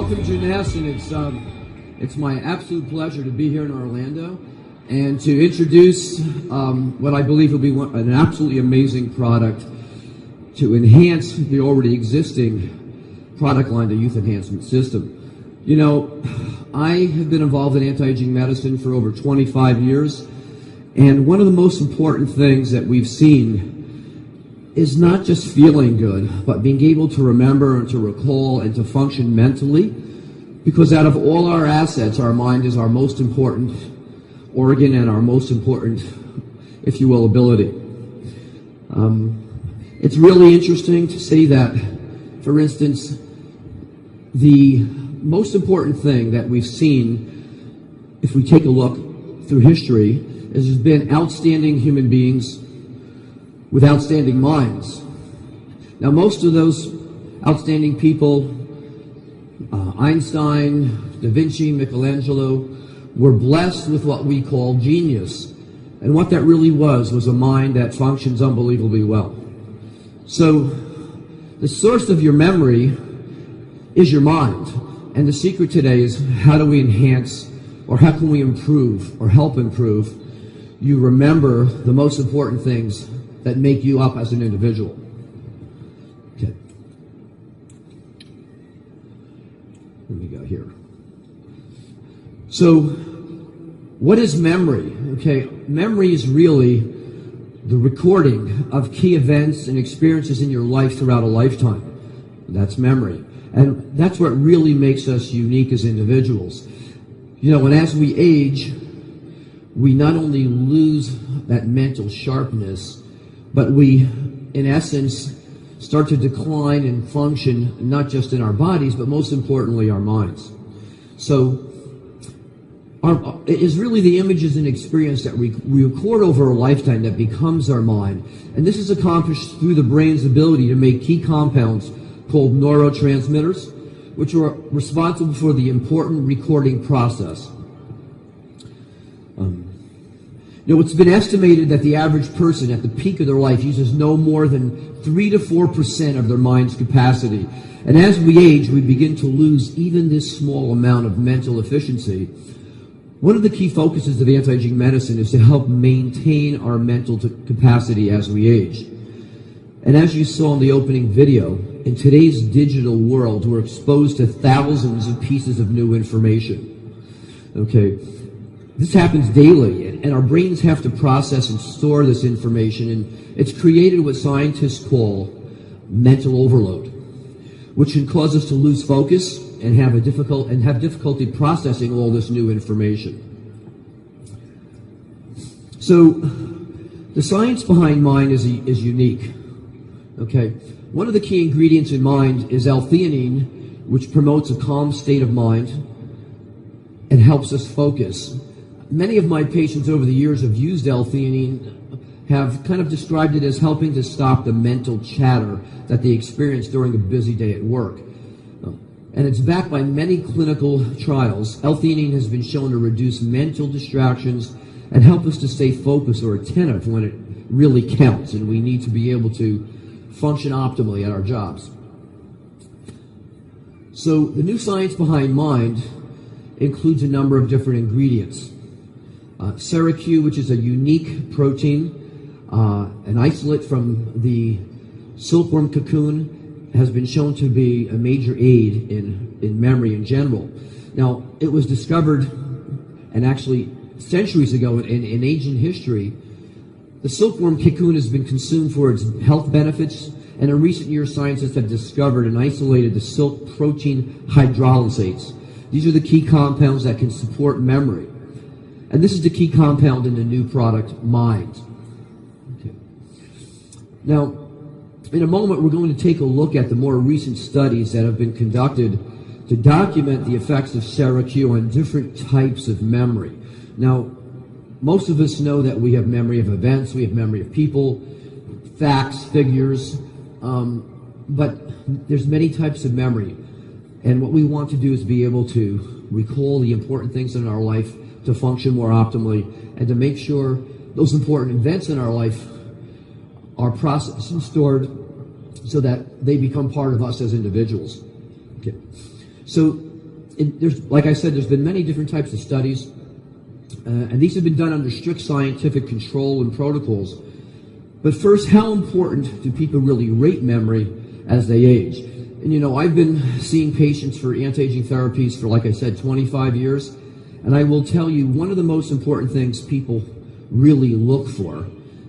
Welcome, Jeunesse, and it's my absolute pleasure to be here in Orlando and to introduce what I believe will be an absolutely amazing product to enhance the already existing product line, the Youth Enhancement System. You know, I have been involved in anti-aging medicine for over 25 years, and one of the most important things that we've seen is not just feeling good, but being able to remember and to recall and to function mentally, because out of all our assets, our mind is our most important organ and our most important, if you will, ability. It's really interesting to say that, for instance, the most important thing that we've seen, if we take a look through history, is there's been outstanding human beings with outstanding minds. Now, most of those outstanding people, Einstein, Da Vinci, Michelangelo, were blessed with what we call genius. And what that really was a mind that functions unbelievably well. So, the source of your memory is your mind. And the secret today is how do we enhance, or how can we improve, or help improve, you remember the most important things that make you up as an individual. Okay. Let me go here. So, what is memory? Okay, memory is really the recording of key events and experiences in your life throughout a lifetime. That's memory. And that's what really makes us unique as individuals. You know, and as we age, we not only lose that mental sharpness, but we, in essence, start to decline and function not just in our bodies, but most importantly, our minds. So, it is really the images and experience that we record over a lifetime that becomes our mind. And this is accomplished through the brain's ability to make key compounds called neurotransmitters, which are responsible for the important recording process. You know, it's been estimated that the average person at the peak of their life uses no more than 3 to 4% of their mind's capacity. And as we age, we begin to lose even this small amount of mental efficiency. One of the key focuses of anti-aging medicine is to help maintain our mental capacity as we age. And as you saw in the opening video, in today's digital world, we're exposed to thousands of pieces of new information. Okay. This happens daily, and our brains have to process and store this information, and it's created what scientists call mental overload, which can cause us to lose focus and have difficulty processing all this new information. So, the science behind mind is unique. Okay, one of the key ingredients in mind is L-theanine, which promotes a calm state of mind and helps us focus. Many of my patients over the years have used L-theanine, have kind of described it as helping to stop the mental chatter that they experience during a busy day at work. And it's backed by many clinical trials. L-theanine has been shown to reduce mental distractions and help us to stay focused or attentive when it really counts, and we need to be able to function optimally at our jobs. So the new science behind mind includes a number of different ingredients. SeraQ, which is a unique protein, an isolate from the silkworm cocoon, has been shown to be a major aid in memory in general. Now, it was discovered, and actually centuries ago in ancient history, the silkworm cocoon has been consumed for its health benefits, and in recent years, scientists have discovered and isolated the silk protein hydrolysates. These are the key compounds that can support memory. And this is the key compound in the new product, Mind. Okay. Now, in a moment, we're going to take a look at the more recent studies that have been conducted to document the effects of SeraQ on different types of memory. Now, most of us know that we have memory of events, we have memory of people, facts, figures, but there's many types of memory. And what we want to do is be able to recall the important things in our life to function more optimally and to make sure those important events in our life are processed and stored so that they become part of us as individuals. Okay. So like I said, there's been many different types of studies, and these have been done under strict scientific control and protocols. But first, how important do people really rate memory as they age? And I've been seeing patients for anti-aging therapies for, like I said, 25 years, and I will tell you one of the most important things people really look for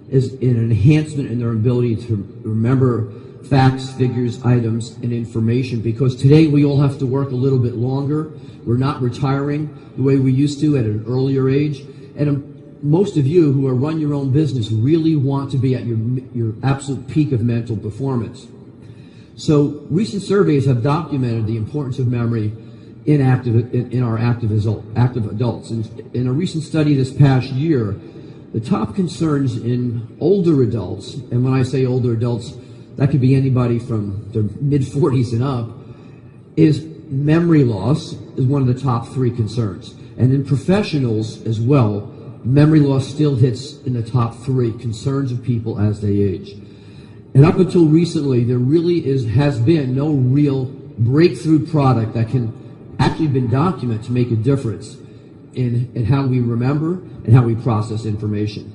is an enhancement in their ability to remember facts, figures, items, and information, because today we all have to work a little bit longer. We're not retiring the way we used to at an earlier age, and most of you who run your own business really want to be at your absolute peak of mental performance. So recent surveys have documented the importance of memory in our active adults. And in a recent study this past year, the top concerns in older adults, and when I say older adults, that could be anybody from the mid-40s and up, is memory loss is one of the top 3 concerns. And in professionals as well, memory loss still hits in the top 3 concerns of people as they age. And up until recently, there really has been no real breakthrough product that can actually been documented to make a difference in how we remember and how we process information.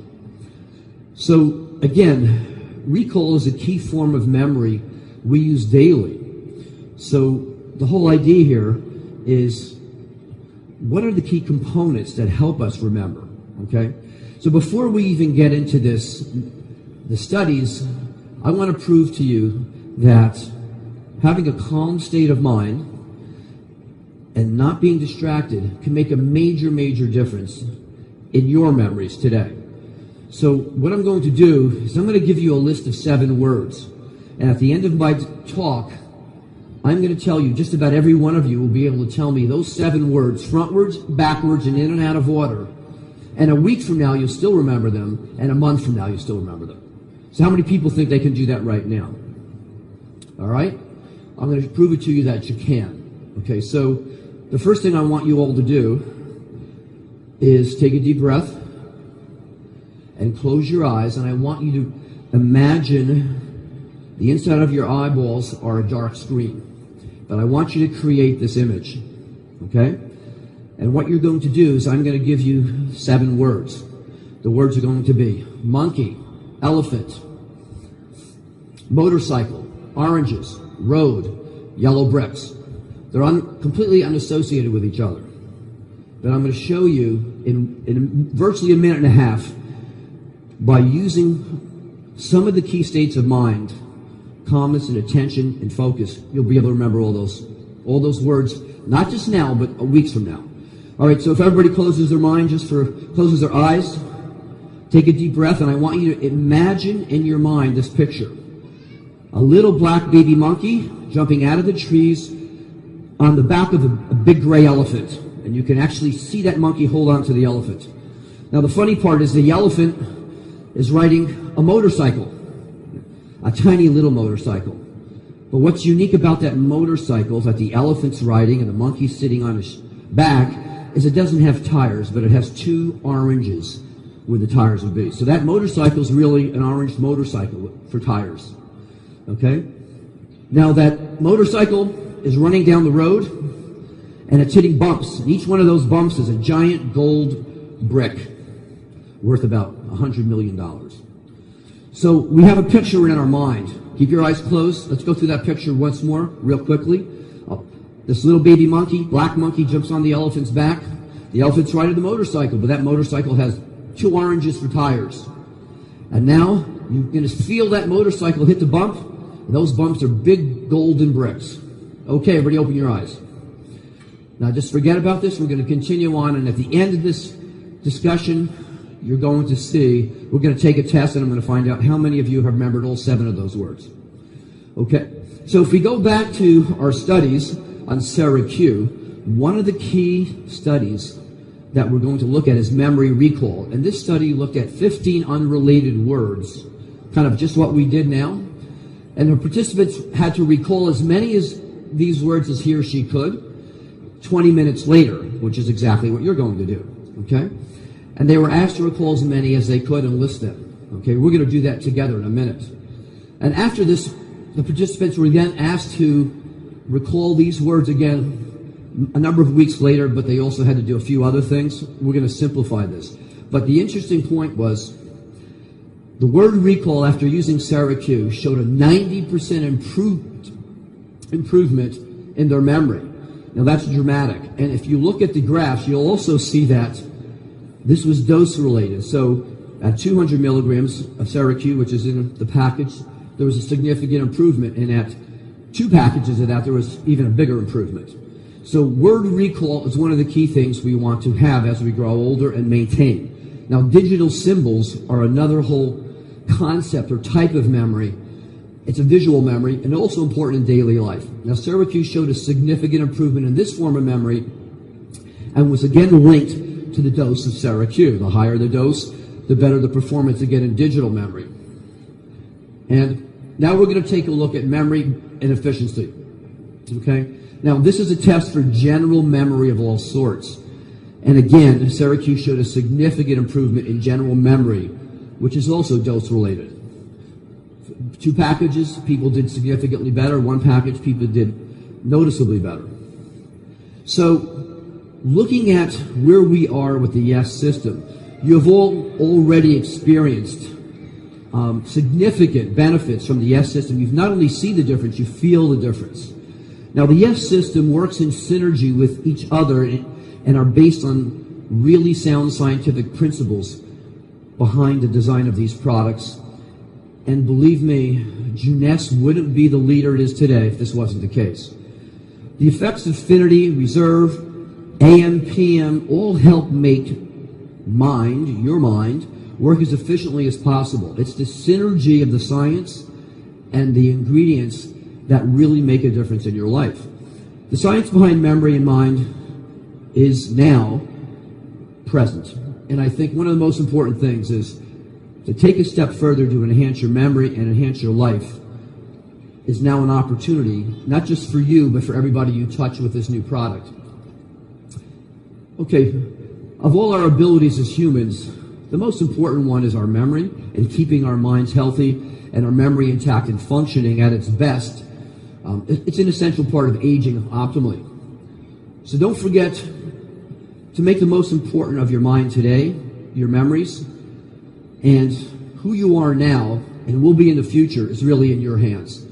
So again, recall is a key form of memory we use daily. So the whole idea here is, what are the key components that help us remember? Okay? So before we even get into the studies, I want to prove to you that having a calm state of mind and not being distracted can make a major, major difference in your memories today. So what I'm going to do is I'm going to give you a list of 7 words. And at the end of my talk, I'm going to tell you, just about every one of you will be able to tell me those 7 words, frontwards, backwards, and in and out of order. And a week from now, you'll still remember them, and a month from now, you'll still remember them. So how many people think they can do that right now? All right? I'm going to prove it to you that you can. Okay, so the first thing I want you all to do is take a deep breath and close your eyes, and I want you to imagine the inside of your eyeballs are a dark screen. But I want you to create this image. Okay? And what you're going to do is I'm going to give you 7 words. The words are going to be monkey, elephant, motorcycle, oranges, road, yellow bricks. They're completely unassociated with each other. But I'm going to show you in virtually a minute and a half, by using some of the key states of mind, calmness and attention and focus, you'll be able to remember all those words, not just now, but weeks from now. All right, so if everybody closes their eyes, take a deep breath, and I want you to imagine in your mind this picture. A little black baby monkey jumping out of the trees on the back of a big gray elephant. And you can actually see that monkey hold on to the elephant. Now the funny part is the elephant is riding a motorcycle, a tiny little motorcycle. But what's unique about that motorcycle is that the elephant's riding and the monkey's sitting on his back is it doesn't have tires, but it has 2 oranges where the tires would be. So that motorcycle is really an orange motorcycle for tires. Okay? Now that motorcycle is running down the road and it's hitting bumps. And each one of those bumps is a giant gold brick worth about $100 million. So we have a picture in our mind. Keep your eyes closed. Let's go through that picture once more, real quickly. This little baby monkey, black monkey, jumps on the elephant's back. The elephant's riding the motorcycle, but that motorcycle has 2 oranges for tires. And now you're going to feel that motorcycle hit the bump, and those bumps are big golden bricks. Okay, everybody open your eyes. Now just forget about this. We're going to continue on, and at the end of this discussion, you're going to see, we're going to take a test, and I'm going to find out how many of you have remembered all 7 of those words. Okay, so if we go back to our studies on SERAQ, one of the key studies that we're going to look at is memory recall. And this study looked at 15 unrelated words, kind of just what we did now. And the participants had to recall as many as these words as he or she could 20 minutes later, which is exactly what you're going to do. Okay? And they were asked to recall as many as they could and list them. Okay? We're going to do that together in a minute. And after this, the participants were then asked to recall these words again a number of weeks later, but they also had to do a few other things. We're going to simplify this. But the interesting point was the word recall after using Syracuse showed a 90% improvement in their memory. Now that's dramatic. And if you look at the graphs, you'll also see that this was dose related. So at 200 milligrams of Syracuse, which is in the package, there was a significant improvement. And at 2 packages of that, there was even a bigger improvement. So word recall is one of the key things we want to have as we grow older and maintain. Now digital symbols are another whole concept or type of memory. It's a visual memory and also important in daily life. Now Syracuse showed a significant improvement in this form of memory and was again linked to the dose of Syracuse. The higher the dose, the better the performance again in digital memory. And now we're going to take a look at memory and efficiency. Okay? Now this is a test for general memory of all sorts. And again, Syracuse showed a significant improvement in general memory, which is also dose related. 2 packages, people did significantly better. 1 package, people did noticeably better. So, looking at where we are with the Yes system, you have all already experienced significant benefits from the Yes system. You've not only seen the difference, you feel the difference. Now, the Yes system works in synergy with each other and are based on really sound scientific principles behind the design of these products. And believe me, Jeunesse wouldn't be the leader it is today if this wasn't the case. The effects of affinity, reserve, AM, PM all help make your mind, work as efficiently as possible. It's the synergy of the science and the ingredients that really make a difference in your life. The science behind memory and mind is now present. And I think one of the most important things is to take a step further to enhance your memory and enhance your life is now an opportunity, not just for you, but for everybody you touch with this new product. Okay, of all our abilities as humans, the most important one is our memory and keeping our minds healthy and our memory intact and functioning at its best. It's an essential part of aging optimally. So don't forget to make the most important of your mind today, your memories, and who you are now and will be in the future is really in your hands.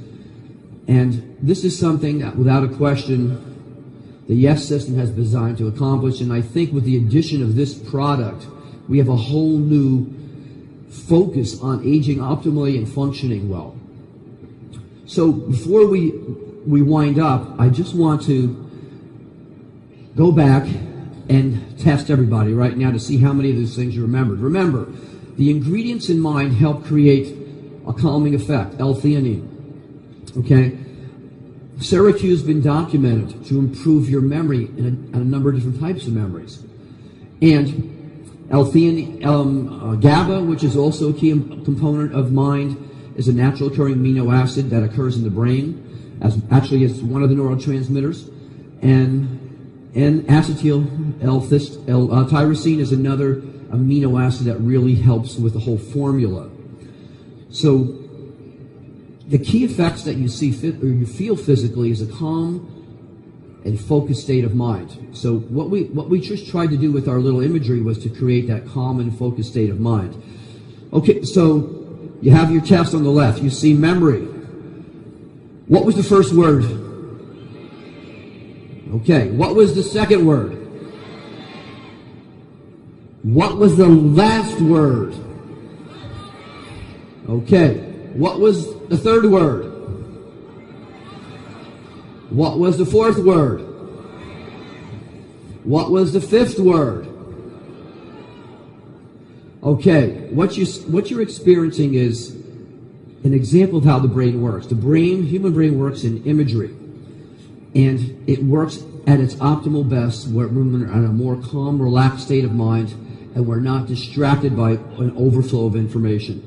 And this is something that, without a question, the Yes system has been designed to accomplish. And I think with the addition of this product, we have a whole new focus on aging optimally and functioning well. So before we wind up, I just want to go back and test everybody right now to see how many of these things you remembered. Remember, the ingredients in mind help create a calming effect, L-theanine. Okay? Syracuse has been documented to improve your memory in a number of different types of memories. And L-theanine, GABA, which is also a key component of mind, is a natural occurring amino acid that occurs in the brain, actually as one of the neurotransmitters. And acetyl L-tyrosine is another amino acid that really helps with the whole formula. So the key effects that you see or you feel physically is a calm and focused state of mind. So what we just tried to do with our little imagery was to create that calm and focused state of mind. Okay, so you have your test on the left. You see memory. What was the first word? Okay, what was the second word? What was the last word? Okay, what was the third word? What was the fourth word? What was the fifth word? Okay, what you're experiencing is an example of how the brain works. The human brain works in imagery. And it works at its optimal best when we're in a more calm, relaxed state of mind and we're not distracted by an overflow of information.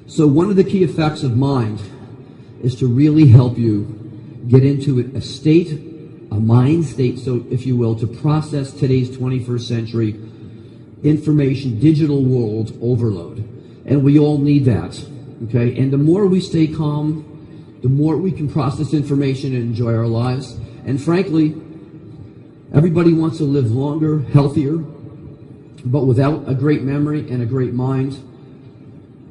So one of the key effects of mind is to really help you get into a mind state, so if you will, to process today's 21st century information, digital world overload. And we all need that, okay? And the more we stay calm, the more we can process information and enjoy our lives. And frankly, Everybody wants to live longer, healthier, but without a great memory and a great mind,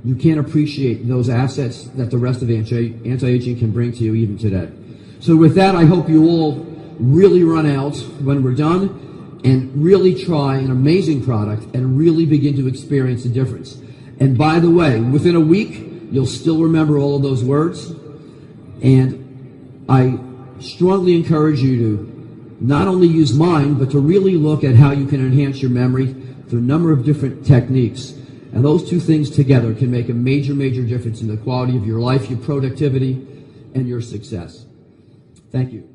you can't appreciate those assets that the rest of anti-aging can bring to you even today. So with that, I hope you all really run out when we're done and really try an amazing product and really begin to experience the difference. And by the way, within a week, you'll still remember all of those words. And I strongly encourage you to not only use mine, but to really look at how you can enhance your memory through a number of different techniques. And those two things together can make a major, major difference in the quality of your life, your productivity, and your success. Thank you.